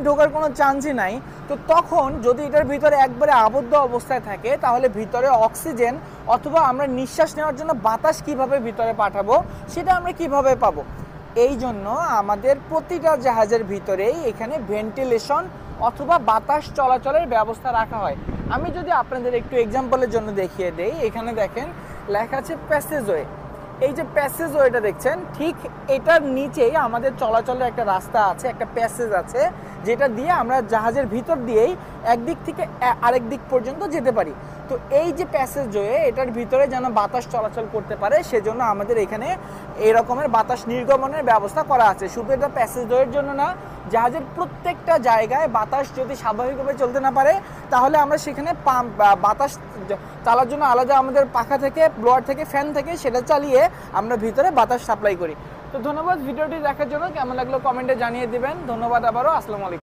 ঢোকার কোনো চান্সই নাই। তো তখন যদি এটার ভিতরে একবারে আবদ্ধ অবস্থায় থাকে তাহলে ভিতরে অক্সিজেন অথবা আমরা নিঃশ্বাস নেওয়ার জন্য বাতাস কিভাবে ভিতরে পাঠাবো, সেটা আমরা কিভাবে পাবো? এই জন্য আমাদের প্রতিটা জাহাজের ভিতরেই এখানে ভেন্টিলেশন অথবা বাতাস চলাচলের ব্যবস্থা রাখা হয়। আমি যদি আপনাদের একটু এক্সাম্পলের জন্য দেখিয়ে দেই, এখানে দেখেন লেখা আছে প্যাসেজওয়ে। এই যে প্যাসেজওয়েটা দেখছেন, ঠিক এটার নিচেই আমাদের চলাচলের একটা রাস্তা আছে, একটা প্যাসেজ আছে, যেটা দিয়ে আমরা জাহাজের ভিতর দিয়েই একদিক থেকে আরেক দিক পর্যন্ত যেতে পারি। তো এই যে প্যাসেজওয়ে, এটার ভিতরে যেন বাতাস চলাচল করতে পারে সেজন্য আমাদের এখানে এই রকমের বাতাস নির্গমনের ব্যবস্থা করা আছে। শুধু এটা প্যাসেজওয়ের জন্য না, জাহাজের প্রত্যেকটা জায়গায় বাতাস যদি স্বাভাবিকভাবে চলতে না পারে তাহলে আমরা সেখানে পাম্প বাতাস চালার জন্য আলাদা আমাদের পাখা থেকে, ব্লোয়ার থেকে, ফ্যান থেকে সেটা চালিয়ে আমরা ভিতরে বাতাস সাপ্লাই করি। তো ধন্যবাদ ভিডিওটি দেখার জন্য। কেমন লাগলো কমেন্টে জানিয়ে দিবেন। ধন্যবাদ আবারও। আসসালামু আলাইকুম।